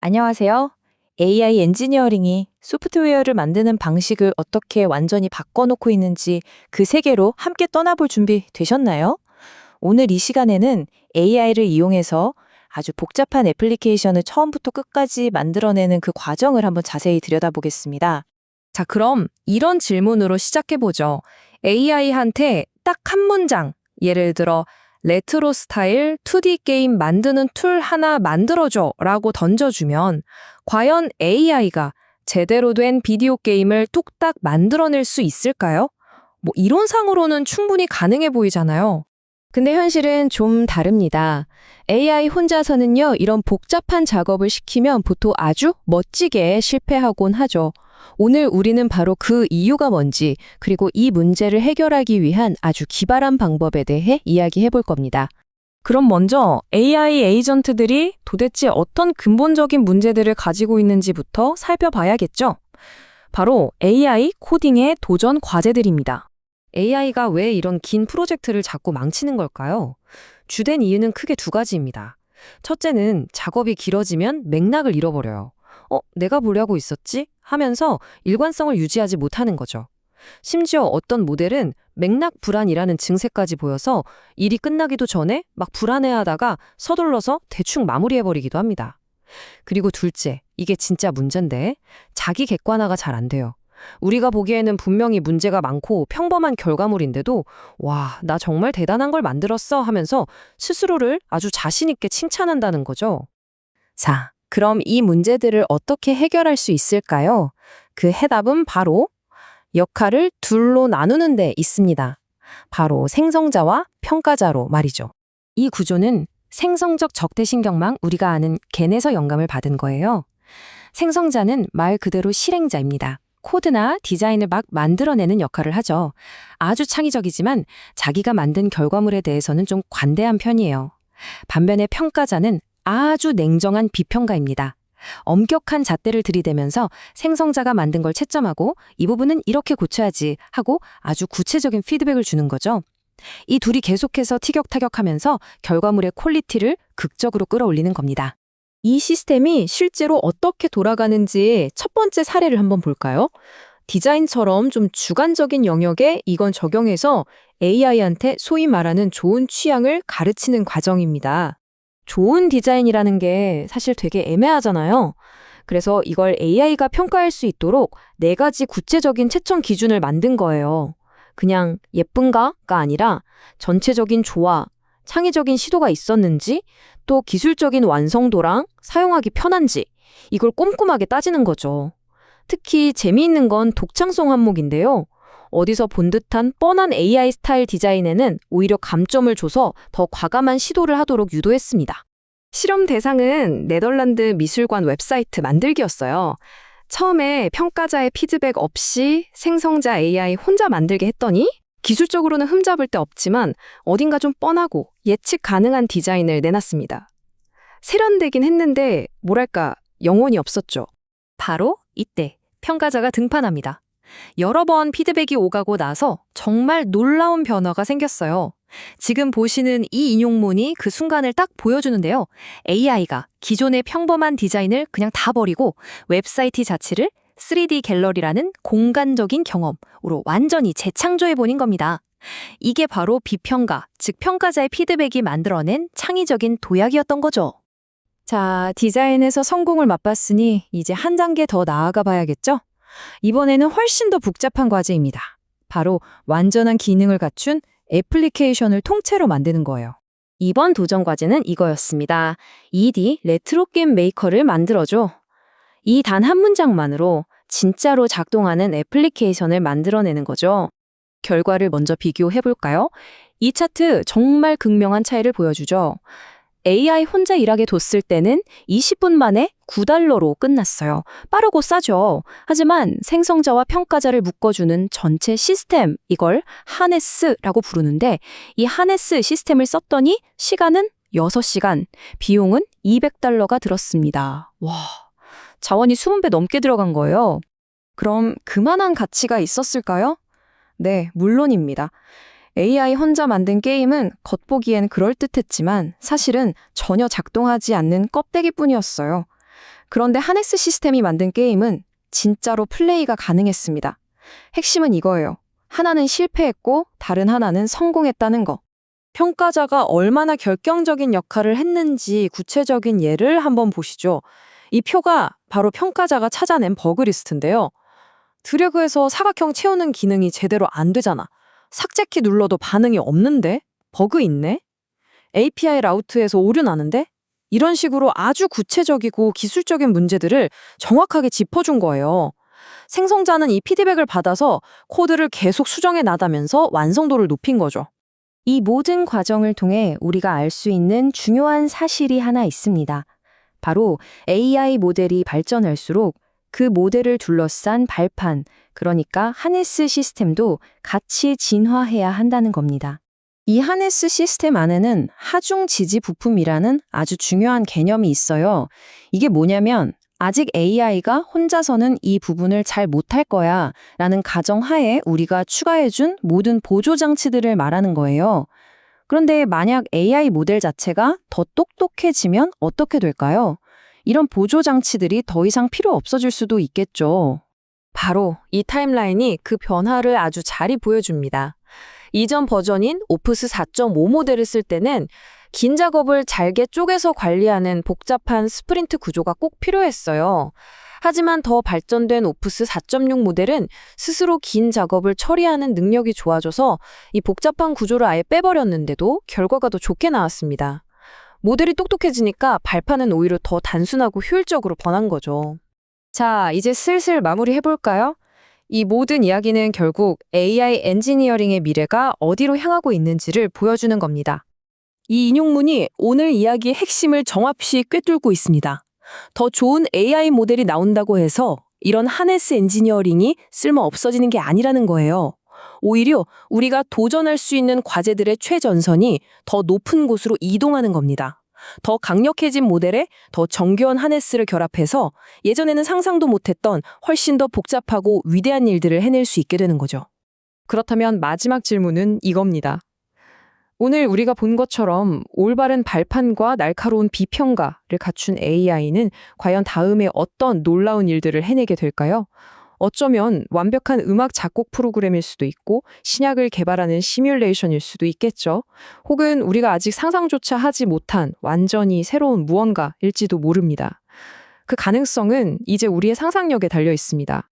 안녕하세요. AI 엔지니어링이 소프트웨어를 만드는 방식을 어떻게 완전히 바꿔놓고 있는지 그 세계로 함께 떠나볼 준비 되셨나요? 오늘 이 시간에는 AI를 이용해서 아주 복잡한 애플리케이션을 처음부터 끝까지 만들어내는 그 과정을 한번 자세히 들여다보겠습니다. 자, 그럼 이런 질문으로 시작해보죠. AI한테 딱 한 문장, 예를 들어 레트로 스타일 2D 게임 만드는 툴 하나 만들어줘 라고 던져주면 과연 AI가 제대로 된 비디오 게임을 뚝딱 만들어낼 수 있을까요? 뭐 이론상으로는 충분히 가능해 보이잖아요. 근데 현실은 좀 다릅니다. AI 혼자서는요, 이런 복잡한 작업을 시키면 보통 아주 멋지게 실패하곤 하죠. 오늘 우리는 바로 그 이유가 뭔지, 그리고 이 문제를 해결하기 위한 아주 기발한 방법에 대해 이야기해 볼 겁니다. 그럼 먼저 AI 에이전트들이 도대체 어떤 근본적인 문제들을 가지고 있는지부터 살펴봐야겠죠. 바로 AI 코딩의 도전 과제들입니다. AI가 왜 이런 긴 프로젝트를 자꾸 망치는 걸까요? 주된 이유는 크게 두 가지입니다. 첫째는 작업이 길어지면 맥락을 잃어버려요. 내가 보려고 있었지? 하면서 일관성을 유지하지 못하는 거죠. 심지어 어떤 모델은 맥락 불안이라는 증세까지 보여서 일이 끝나기도 전에 막 불안해하다가 서둘러서 대충 마무리해버리기도 합니다. 그리고 둘째, 이게 진짜 문제인데 자기 객관화가 잘 안 돼요. 우리가 보기에는 분명히 문제가 많고 평범한 결과물인데도 와, 나 정말 대단한 걸 만들었어 하면서 스스로를 아주 자신 있게 칭찬한다는 거죠. 자, 그럼 이 문제들을 어떻게 해결할 수 있을까요? 그 해답은 바로 역할을 둘로 나누는 데 있습니다. 바로 생성자와 평가자로 말이죠. 이 구조는 생성적 적대신경망, 우리가 아는 겐에서 영감을 받은 거예요. 생성자는 말 그대로 실행자입니다. 코드나 디자인을 막 만들어내는 역할을 하죠. 아주 창의적이지만 자기가 만든 결과물에 대해서는 좀 관대한 편이에요. 반면에 평가자는 아주 냉정한 비평가입니다. 엄격한 잣대를 들이대면서 생성자가 만든 걸 채점하고 이 부분은 이렇게 고쳐야지 하고 아주 구체적인 피드백을 주는 거죠. 이 둘이 계속해서 티격타격하면서 결과물의 퀄리티를 극적으로 끌어올리는 겁니다. 이 시스템이 실제로 어떻게 돌아가는지 첫 번째 사례를 한번 볼까요? 디자인처럼 좀 주관적인 영역에 이건 적용해서 AI한테 소위 말하는 좋은 취향을 가르치는 과정입니다. 좋은 디자인이라는 게 사실 되게 애매하잖아요. 그래서 이걸 AI가 평가할 수 있도록 4가지 구체적인 채점 기준을 만든 거예요. 그냥 예쁜가가 아니라 전체적인 조화, 창의적인 시도가 있었는지, 또 기술적인 완성도랑 사용하기 편한지, 이걸 꼼꼼하게 따지는 거죠. 특히 재미있는 건 독창성 항목인데요. 어디서 본 듯한 뻔한 AI 스타일 디자인에는 오히려 감점을 줘서 더 과감한 시도를 하도록 유도했습니다. 실험 대상은 네덜란드 미술관 웹사이트 만들기였어요. 처음에 평가자의 피드백 없이 생성자 AI 혼자 만들게 했더니 기술적으로는 흠잡을 데 없지만 어딘가 좀 뻔하고 예측 가능한 디자인을 내놨습니다. 세련되긴 했는데 뭐랄까 영혼이 없었죠. 바로 이때 평가자가 등판합니다. 여러 번 피드백이 오가고 나서 정말 놀라운 변화가 생겼어요. 지금 보시는 이 인용문이 그 순간을 딱 보여주는데요. AI가 기존의 평범한 디자인을 그냥 다 버리고 웹사이트 자체를 3D 갤러리라는 공간적인 경험으로 완전히 재창조해보는 겁니다. 이게 바로 비평가, 즉 평가자의 피드백이 만들어낸 창의적인 도약이었던 거죠. 자, 디자인에서 성공을 맛봤으니 이제 한 단계 더 나아가 봐야겠죠? 이번에는 훨씬 더 복잡한 과제입니다. 바로 완전한 기능을 갖춘 애플리케이션을 통째로 만드는 거예요. 이번 도전 과제는 이거였습니다. 2D 레트로 게임 메이커를 만들어줘. 이 단 한 문장만으로 진짜로 작동하는 애플리케이션을 만들어내는 거죠. 결과를 먼저 비교해 볼까요? 이 차트 정말 극명한 차이를 보여주죠. AI 혼자 일하게 뒀을 때는 20분 만에 $9로 끝났어요. 빠르고 싸죠. 하지만 생성자와 평가자를 묶어주는 전체 시스템, 이걸 하네스라고 부르는데 이 하네스 시스템을 썼더니 시간은 6시간, 비용은 $200가 들었습니다. 와, 자원이 20배 넘게 들어간 거예요. 그럼 그만한 가치가 있었을까요? 네, 물론입니다. AI 혼자 만든 게임은 겉보기엔 그럴듯했지만 사실은 전혀 작동하지 않는 껍데기뿐이었어요. 그런데 하네스 시스템이 만든 게임은 진짜로 플레이가 가능했습니다. 핵심은 이거예요. 하나는 실패했고 다른 하나는 성공했다는 거. 평가자가 얼마나 결정적인 역할을 했는지 구체적인 예를 한번 보시죠. 이 표가 바로 평가자가 찾아낸 버그 리스트인데요. 드래그해서 사각형 채우는 기능이 제대로 안 되잖아. 삭제키 눌러도 반응이 없는데? 버그 있네? API 라우트에서 오류 나는데? 이런 식으로 아주 구체적이고 기술적인 문제들을 정확하게 짚어준 거예요. 생성자는 이 피드백을 받아서 코드를 계속 수정해 나가면서 완성도를 높인 거죠. 이 모든 과정을 통해 우리가 알 수 있는 중요한 사실이 하나 있습니다. 바로 AI 모델이 발전할수록 그 모델을 둘러싼 발판, 그러니까 하네스 시스템도 같이 진화해야 한다는 겁니다. 이 하네스 시스템 안에는 하중 지지 부품이라는 아주 중요한 개념이 있어요. 이게 뭐냐면 아직 AI가 혼자서는 이 부분을 잘 못할 거야 라는 가정하에 우리가 추가해준 모든 보조 장치들을 말하는 거예요. 그런데 만약 AI 모델 자체가 더 똑똑해지면 어떻게 될까요? 이런 보조 장치들이 더 이상 필요 없어질 수도 있겠죠. 바로 이 타임라인이 그 변화를 아주 잘 보여줍니다. 이전 버전인 오프스 4.5 모델을 쓸 때는 긴 작업을 잘게 쪼개서 관리하는 복잡한 스프린트 구조가 꼭 필요했어요. 하지만 더 발전된 오프스 4.6 모델은 스스로 긴 작업을 처리하는 능력이 좋아져서 이 복잡한 구조를 아예 빼버렸는데도 결과가 더 좋게 나왔습니다. 모델이 똑똑해지니까 발판은 오히려 더 단순하고 효율적으로 변한 거죠. 자, 이제 슬슬 마무리해볼까요? 이 모든 이야기는 결국 AI 엔지니어링의 미래가 어디로 향하고 있는지를 보여주는 겁니다. 이 인용문이 오늘 이야기의 핵심을 정확히 꿰뚫고 있습니다. 더 좋은 AI 모델이 나온다고 해서 이런 하네스 엔지니어링이 쓸모 없어지는 게 아니라는 거예요. 오히려 우리가 도전할 수 있는 과제들의 최전선이 더 높은 곳으로 이동하는 겁니다. 더 강력해진 모델에 더 정교한 하네스를 결합해서 예전에는 상상도 못했던 훨씬 더 복잡하고 위대한 일들을 해낼 수 있게 되는 거죠. 그렇다면 마지막 질문은 이겁니다. 오늘 우리가 본 것처럼 올바른 발판과 날카로운 비평가를 갖춘 AI는 과연 다음에 어떤 놀라운 일들을 해내게 될까요? 어쩌면 완벽한 음악 작곡 프로그램일 수도 있고 신약을 개발하는 시뮬레이션일 수도 있겠죠. 혹은 우리가 아직 상상조차 하지 못한 완전히 새로운 무언가일지도 모릅니다. 그 가능성은 이제 우리의 상상력에 달려 있습니다.